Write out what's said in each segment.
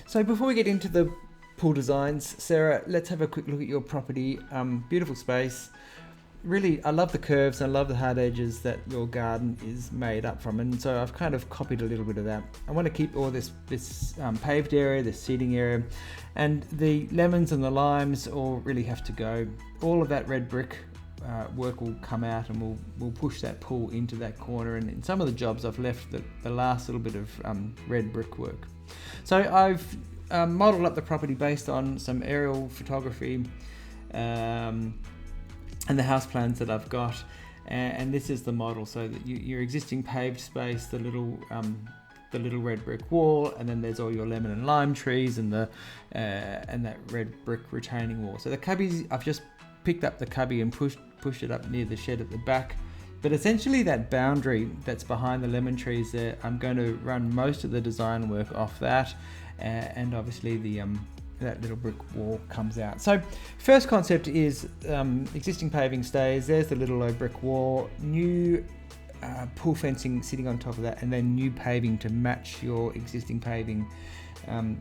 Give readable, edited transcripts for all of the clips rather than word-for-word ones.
So before we get into the pool designs, Sarah, let's have a quick look at your property. Beautiful space. Really, I love the curves. I love the hard edges that your garden is made up from, and so I've kind of copied a little bit of that. I want to keep all this paved area, this seating area, and the lemons and the limes all really have to go. All of that red brick work will come out, and we'll push that pool into that corner. And in some of the jobs, I've left the last little bit of red brick work. So I've modelled up the property based on some aerial photography and the house plans that I've got, and this is the model. So that your existing paved space, the little red brick wall, and then there's all your lemon and lime trees and that red brick retaining wall. So the cubbies, I've just picked up the cubby and pushed it up near the shed at the back. But essentially that boundary that's behind the lemon trees there, I'm going to run most of the design work off that, and obviously that little brick wall comes out. So first concept is existing paving stays. There's the little low brick wall, new pool fencing sitting on top of that, and then new paving to match your existing paving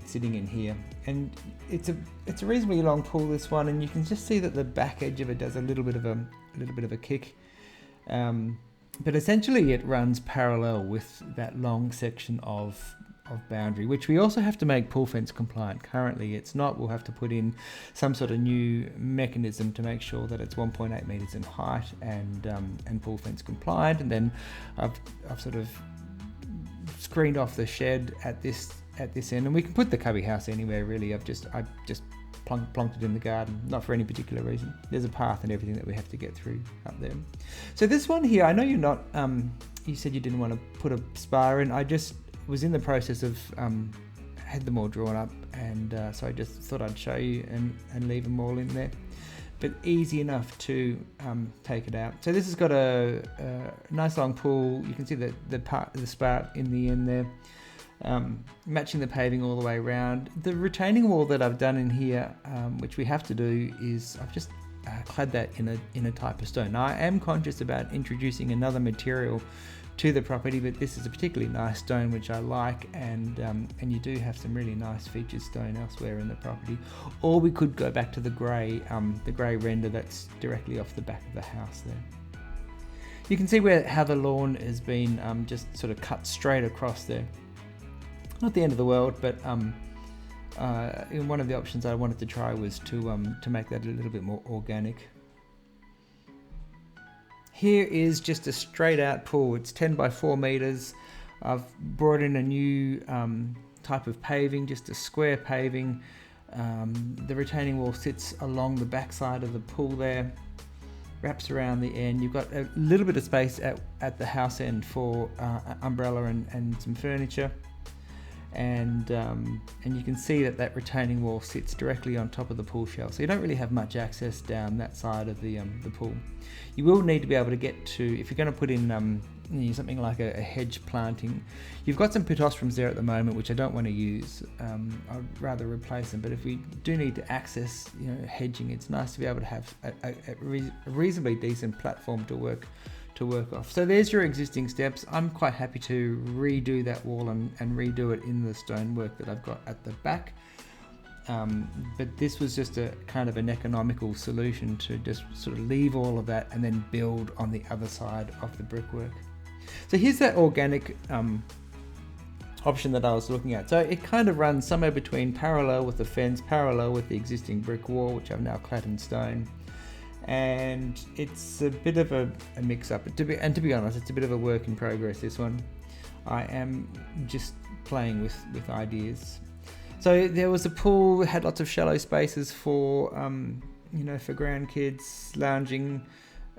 sitting in here. And it's a reasonably long pool, this one, and you can just see that the back edge of it does a little bit of a kick. But essentially it runs parallel with that long section of boundary, which we also have to make pool fence compliant. Currently it's not. We'll have to put in some sort of new mechanism to make sure that it's 1.8 meters in height and pool fence compliant. And then I've sort of screened off the shed at this end, and we can put the cubby house anywhere really. I've just plonked it in the garden, not for any particular reason. There's a path and everything that we have to get through up there. So this one here, I know you're not, you said you didn't want to put a spa in. I just was in the process of, had them all drawn up, and so I just thought I'd show you and leave them all in there. But easy enough to take it out. So this has got a nice long pool. You can see the spout in the end there. Matching the paving all the way around. The retaining wall that I've done in here, which we have to do, is I've just clad that in a type of stone. Now I am conscious about introducing another material to the property, but this is a particularly nice stone which I like, and you do have some really nice featured stone elsewhere in the property. Or we could go back to the grey render that's directly off the back of the house there. You can see how the lawn has been just sort of cut straight across there. Not the end of the world, but one of the options I wanted to try was to make that a little bit more organic. Here is just a straight out pool. It's 10 by 4 meters. I've brought in a new type of paving, just a square paving. The retaining wall sits along the back side of the pool there, wraps around the end. You've got a little bit of space at the house end for umbrella and some furniture. And you can see that retaining wall sits directly on top of the pool shell, so you don't really have much access down that side of the pool. You will need to be able to get to, if you're going to put in something like a hedge planting. You've got some pittosporums there at the moment which I don't want to use. I'd rather replace them, but if we do need to access hedging, it's nice to be able to have a reasonably decent platform to work off. So there's your existing steps. I'm quite happy to redo that wall and redo it in the stonework that I've got at the back. But this was just a kind of an economical solution to just sort of leave all of that and then build on the other side of the brickwork. So here's that organic option that I was looking at. So it kind of runs somewhere between parallel with the fence, parallel with the existing brick wall, which I've now clad in stone. And it's a bit of a mix-up. To be honest, it's a bit of a work in progress, this one. I am just playing with ideas. So there was a pool, had lots of shallow spaces for for grandkids lounging.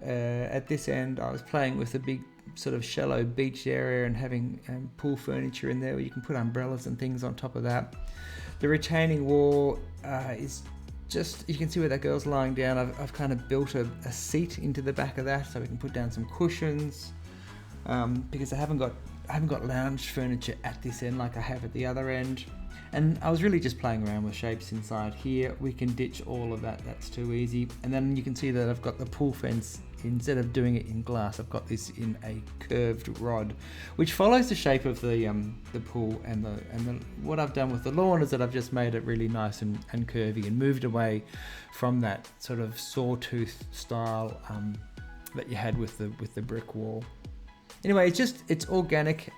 At this end, I was playing with a big sort of shallow beach area and having pool furniture in there where you can put umbrellas and things on top of that. The retaining wall is just, you can see where that girl's lying down. I've kind of built a seat into the back of that so we can put down some cushions, because I haven't got lounge furniture at this end like I have at the other end. And I was really just playing around with shapes inside here. We can ditch all of that, that's too easy. And then you can see that I've got the pool fence instead of doing it in glass, I've got this in a curved rod, which follows the shape of the pool and what I've done with the lawn is that I've just made it really nice and curvy and moved away from that sort of sawtooth style that you had with the brick wall. Anyway, it's organic.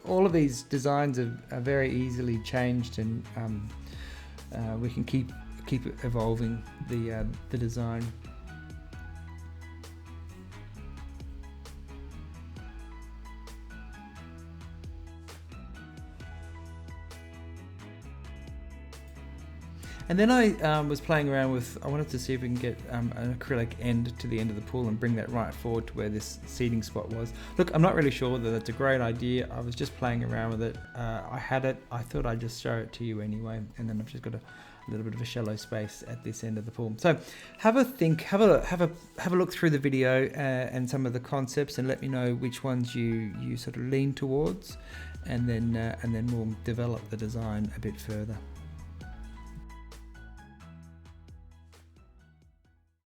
All of these designs are very easily changed, and we can keep evolving the design. And then I was playing around with, I wanted to see if we can get an acrylic end to the end of the pool and bring that right forward to where this seating spot was. Look, I'm not really sure whether that's a great idea. I was just playing around with it. I had it. I thought I'd just show it to you anyway. And then I've just got a little bit of a shallow space at this end of the pool. So have a think, have a look through the video and some of the concepts, and let me know which ones you sort of lean towards, and then we'll develop the design a bit further.